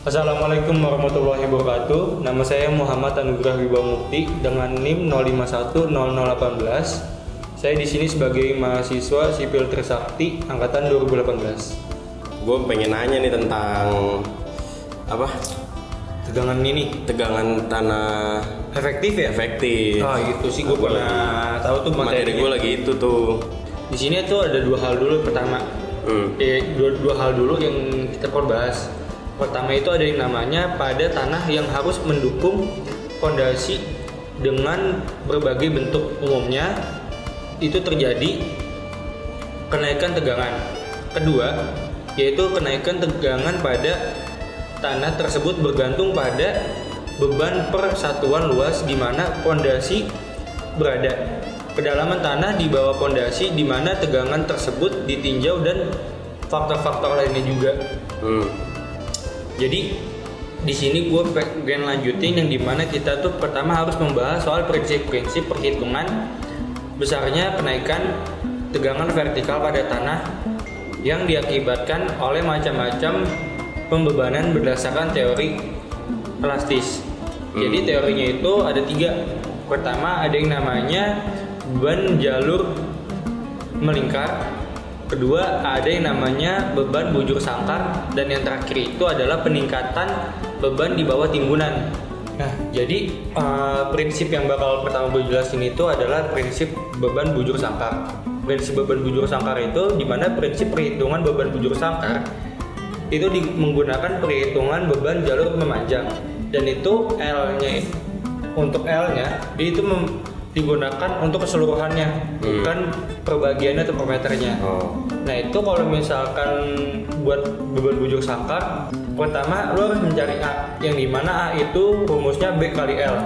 Assalamualaikum warahmatullahi wabarakatuh. Nama saya Muhammad Anugrah Wibamukti dengan NIM 05100018. Saya di sini sebagai mahasiswa sipil Trisakti angkatan 2018. Gue pengen nanya nih tentang apa? Tegangan ini Tegangan tanah efektif ya? efektif. Oh, itu sih gue pernah tahu tuh Materi gue lagi itu tuh. Di sini tuh ada dua hal dulu. Pertama, dua hal dulu yang kita perlu bahas. Pertama itu ada yang namanya pada tanah yang harus mendukung fondasi dengan berbagai bentuk. Umumnya itu terjadi kenaikan tegangan. Kedua, yaitu kenaikan tegangan pada tanah tersebut bergantung pada beban per satuan luas di mana fondasi berada. Kedalaman tanah di bawah fondasi di mana tegangan tersebut ditinjau dan faktor-faktor lainnya juga. Jadi di sini gue pengen lanjutin yang dimana kita tuh pertama harus membahas soal prinsip-prinsip perhitungan besarnya kenaikan tegangan vertikal pada tanah yang diakibatkan oleh macam-macam pembebanan berdasarkan teori elastis. Jadi teorinya itu ada tiga. Pertama ada yang namanya beban jalur melingkar. Kedua ada yang namanya beban bujur sangkar, dan yang terakhir itu adalah peningkatan beban di bawah timbunan. Nah, jadi prinsip yang bakal pertama gue jelasin itu adalah prinsip beban bujur sangkar. Prinsip beban bujur sangkar itu dimana prinsip perhitungan beban bujur sangkar itu menggunakan perhitungan beban jalur memanjang, dan itu L-nya untuk L-nya itu digunakan untuk keseluruhannya, bukan perbagiannya atau per meternya. Nah itu kalau misalkan buat beban bujur sangkar, pertama lo harus mencari A, yang dimana A itu rumusnya B kali L.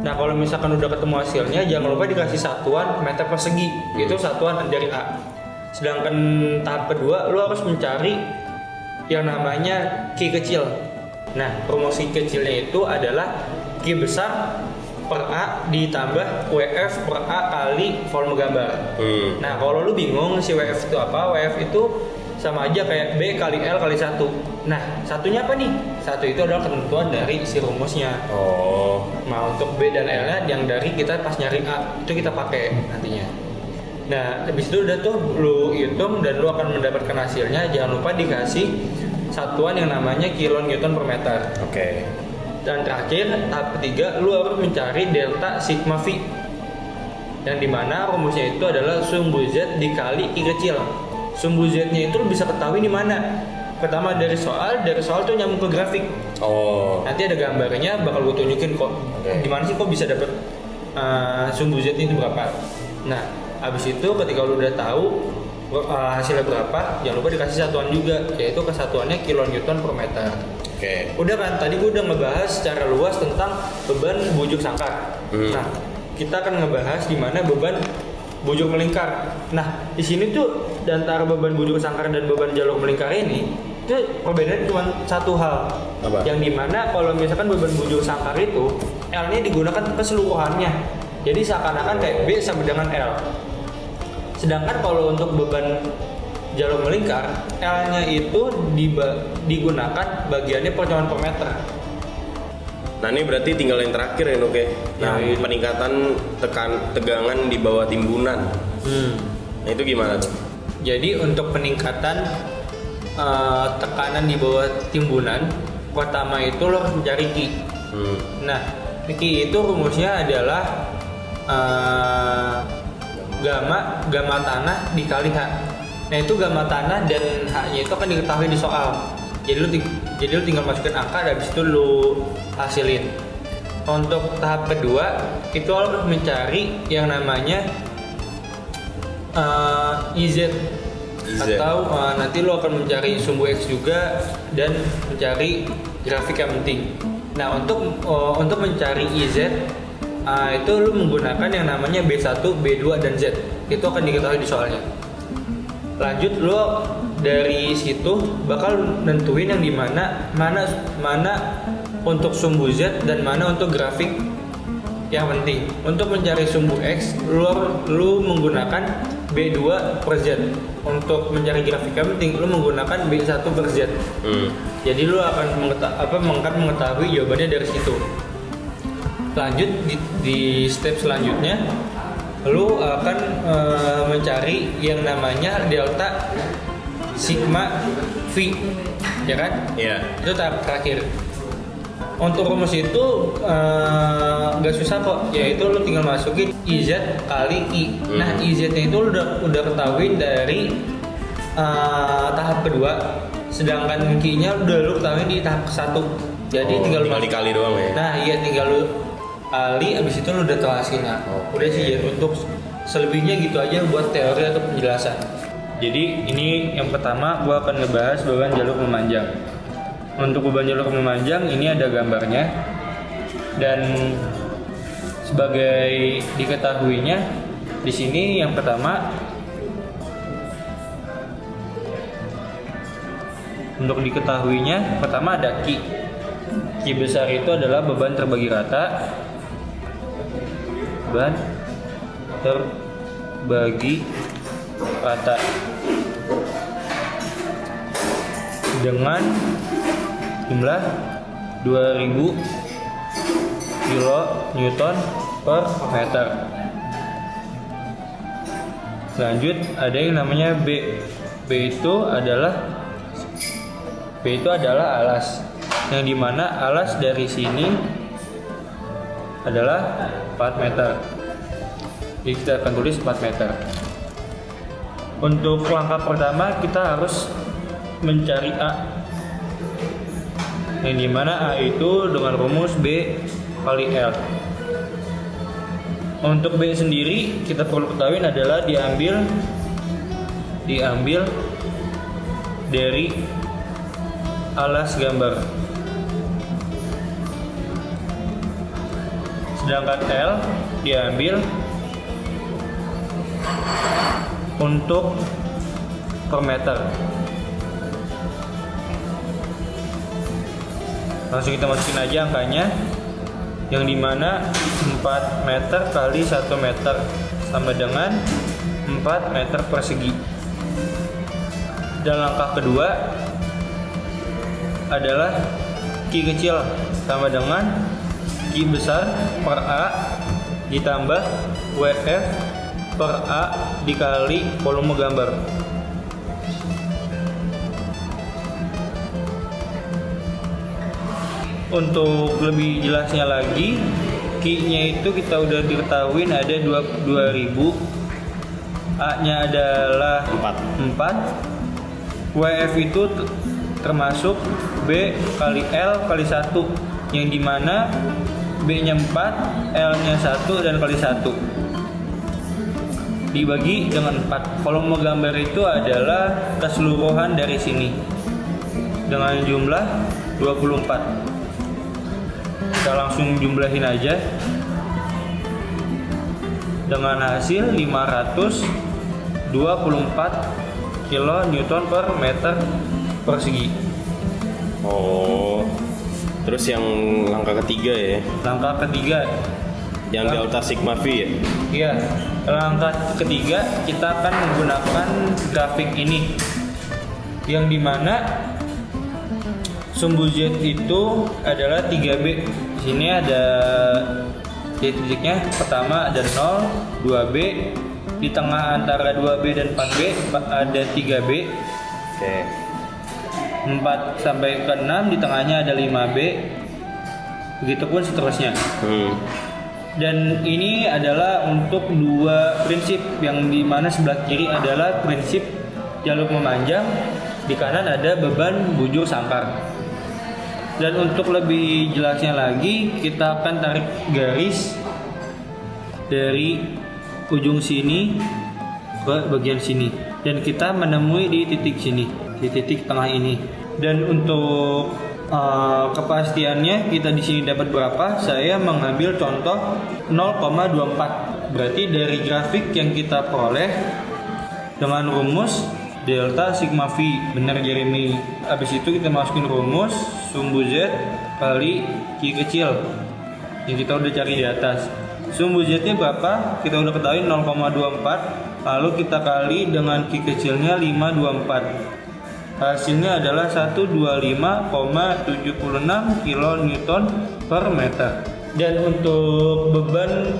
Nah kalau misalkan udah ketemu hasilnya, jangan lupa dikasih satuan meter persegi, itu satuan dari A. Sedangkan tahap kedua, lo harus mencari yang namanya Q kecil. Nah rumus Q kecilnya itu adalah Q besar per A ditambah WF per A kali volume gambar. Nah kalau lu bingung si WF itu apa, WF itu sama aja kayak B kali L kali 1. Nah satunya apa nih? Satu itu adalah ketentuan dari si rumusnya. Nah untuk B dan L nya yang dari kita pas nyari A itu kita pakai nantinya. Nah habis itu udah tuh lu hitung dan lu akan mendapatkan hasilnya. Jangan lupa dikasih satuan yang namanya kilonewton per meter. Dan terakhir, tahap ketiga, lu harus mencari delta sigma V, yang dimana rumusnya itu adalah sumbu Z dikali I kecil. Sumbu Z-nya itu lu bisa ketahui di mana. Pertama dari soal tuh nyambung ke grafik. Nanti ada gambarnya, bakal gue tunjukin kok. Gimana sih kok bisa dapet sumbu Z itu berapa. Nah, abis itu ketika lu udah tahu hasilnya berapa, jangan lupa dikasih satuan juga, yaitu kesatuannya kilonewton per meter. Udah kan, tadi gue udah ngebahas secara luas tentang beban bujur sangkar. Nah, kita akan ngebahas di mana beban bujur melingkar. Nah, di sini tuh antara beban bujur sangkar dan beban jalur melingkar ini itu perbedaannya cuma satu hal. Yang dimana kalau misalkan beban bujur sangkar itu L-nya digunakan keseluruhannya. Jadi seakan-akan kayak B sama dengan L. Sedangkan kalau untuk beban jalur melingkar, L-nya itu digunakan bagiannya pertemuan per meter. Nah ini berarti tinggal yang terakhir ya Nuk ya, yang peningkatan tegangan di bawah timbunan. Nah itu gimana tuh? Jadi untuk peningkatan tekanan di bawah timbunan, pertama itu lo harus mencari Q. Nah Q itu rumusnya adalah gamma tanah dikali H. Nah itu gamma tanah dan H-nya itu akan diketahui di soal. Jadi lu tinggal masukin angka dan habis itu lu hasilin. Untuk tahap kedua itu lo harus mencari yang namanya IZ. Atau nanti lo akan mencari sumbu X juga dan mencari grafik yang penting. Nah untuk mencari IZ itu lu menggunakan yang namanya B1, B2 dan Z. Itu akan diketahui di soalnya. Lanjut lo dari situ bakal nentuin yang dimana mana untuk sumbu Z dan mana untuk grafik yang penting. Untuk mencari sumbu X lu menggunakan B2 per Z. untuk mencari grafiknya penting lu menggunakan B1 per Z. Jadi lu akan mengetahui jawabannya dari situ. Lanjut di step selanjutnya lu akan mencari yang namanya delta sigma V, ya kan? Iya. Itu tahap terakhir. Untuk rumus itu nggak susah kok, yaitu lu tinggal masukin IZ kali I. Nah IZ-nya itu lu udah ketahuin dari tahap kedua, sedangkan Q-nya udah lu ketahuin di tahap ke-1. Jadi tinggal kali doang ya. Nah iya, tinggal lu kali, abis itu lu udah tahu hasilnya. Udah sih ya, untuk selebihnya gitu aja buat teori atau penjelasan. Jadi ini yang pertama gua akan ngebahas beban jalur memanjang. Untuk beban jalur memanjang ini ada gambarnya, dan sebagai diketahuinya di sini yang pertama, untuk diketahuinya pertama ada Q. Q besar itu adalah beban terbagi rata. Beban terbagi rata dengan jumlah 2000 kN per meter. Lanjut ada yang namanya B. B itu adalah alas, yang dimana alas dari sini adalah 4 meter. Jadi kita akan tulis 4 meter. Untuk langkah pertama kita harus mencari A, yang dimana A itu dengan rumus B kali L. Untuk B sendiri kita perlu ketahui adalah diambil dari alas gambar. Sedangkan L diambil untuk per meter. Langsung kita masukin aja angkanya, yang dimana 4 meter kali 1 meter sama dengan 4 meter persegi. Dan langkah kedua adalah Q kecil sama dengan Q besar per A ditambah WF per A dikali volume gambar. Untuk lebih jelasnya lagi, Q-nya itu kita udah diketahuin ada 2000, A-nya adalah 4, WF itu termasuk B kali L kali 1, yang dimana B-nya 4, L-nya 1 dan kali 1 dibagi dengan 4. Volume gambar itu adalah keseluruhan dari sini dengan jumlah 24. Kita langsung jumlahin aja dengan hasil 524 kN per meter persegi. Terus yang langkah ketiga ya? Langkah ketiga yang delta sigma V ya? Iya, langkah ketiga kita akan menggunakan grafik ini, yang dimana sumbu Z itu adalah 3B. Di sini ada titik-titiknya. Pertama ada 0, 2B. Di tengah antara 2B dan 4B ada 3B. Oke. 4 sampai ke 6, di tengahnya ada 5B. Begitupun seterusnya. Dan ini adalah untuk dua prinsip, yang dimana sebelah kiri adalah prinsip jalur memanjang, di kanan ada beban bujur sangkar. Dan untuk lebih jelasnya lagi, kita akan tarik garis dari ujung sini ke bagian sini, dan kita menemui di titik sini, di titik tengah ini. Dan untuk kepastiannya kita di sini dapat berapa, saya mengambil contoh 0,24. Berarti dari grafik yang kita peroleh dengan rumus delta sigma V, benar Jeremy. Habis itu kita masukin rumus sumbu Z kali Q kecil yang kita udah cari di atas. Sumbu Z nya berapa? Kita udah ketahui 0,24 lalu kita kali dengan Q kecilnya 524. Hasilnya adalah 125,76 kN per meter. Dan untuk beban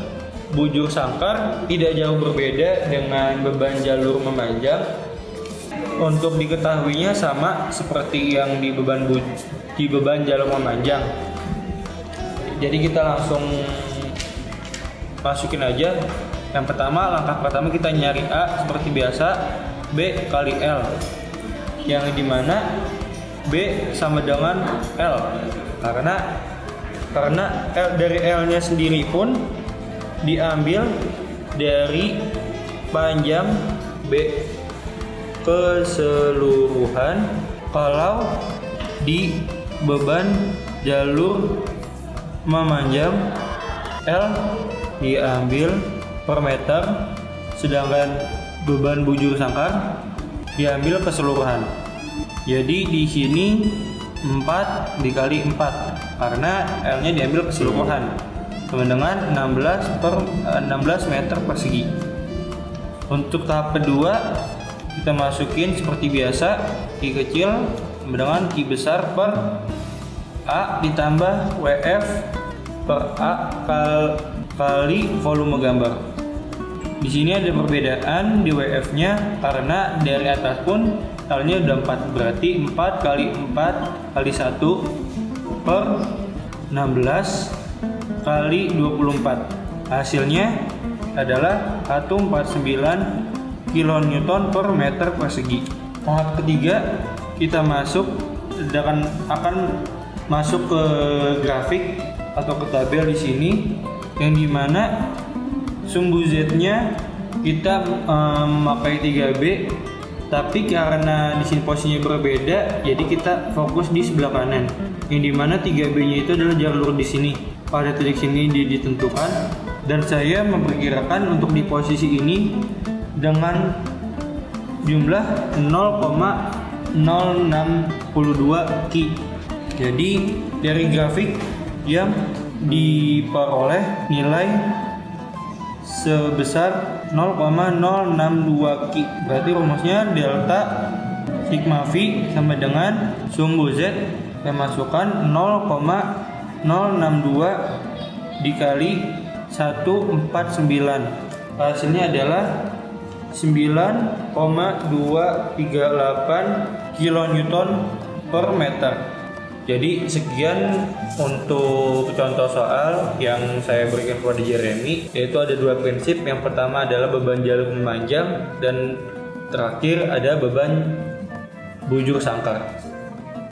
bujur sangkar tidak jauh berbeda dengan beban jalur memanjang. Untuk diketahuinya sama seperti yang di beban jalur memanjang. Jadi kita langsung masukin aja. Yang pertama, langkah pertama kita nyari A seperti biasa, B kali L, yang dimana B sama dengan L, karena L, dari L nya sendiri pun diambil dari panjang B keseluruhan kalau di beban jalur memanjang L diambil per meter, sedangkan beban bujur sangkar diambil keseluruhan. Jadi di sini 4 dikali 4 karena L-nya diambil keseluruhan, sama dengan 16 meter persegi. Untuk tahap kedua kita masukin seperti biasa Q kecil sama dengan Q besar per A ditambah WF per A kali volume gambar. Di sini ada perbedaan di WF-nya karena dari atas pun L-nya udah 4, berarti 4 kali 4 kali 1 per 16 kali 24. Hasilnya adalah 149 kN per meter persegi. Tahap ketiga kita akan masuk ke grafik atau ke tabel di sini, yang dimana sumbu Z-nya kita memakai 3B, tapi karena di sini posisinya berbeda, jadi kita fokus di sebelah kanan, yang dimana 3B-nya itu adalah jalur di sini. Pada titik sini ditentukan, dan saya memperkirakan untuk di posisi ini dengan jumlah 0,062 Ki. Jadi dari grafik yang diperoleh nilai sebesar 0,062 Ki. Berarti rumusnya delta sigma V sama dengan sumbu Z yang masukkan 0,062 dikali 149. Hasilnya adalah 9,238 kN per meter. Jadi sekian untuk contoh soal yang saya berikan kepada Jeremy, yaitu ada dua prinsip. Yang pertama adalah beban jalur memanjang, dan terakhir ada beban bujur sangkar.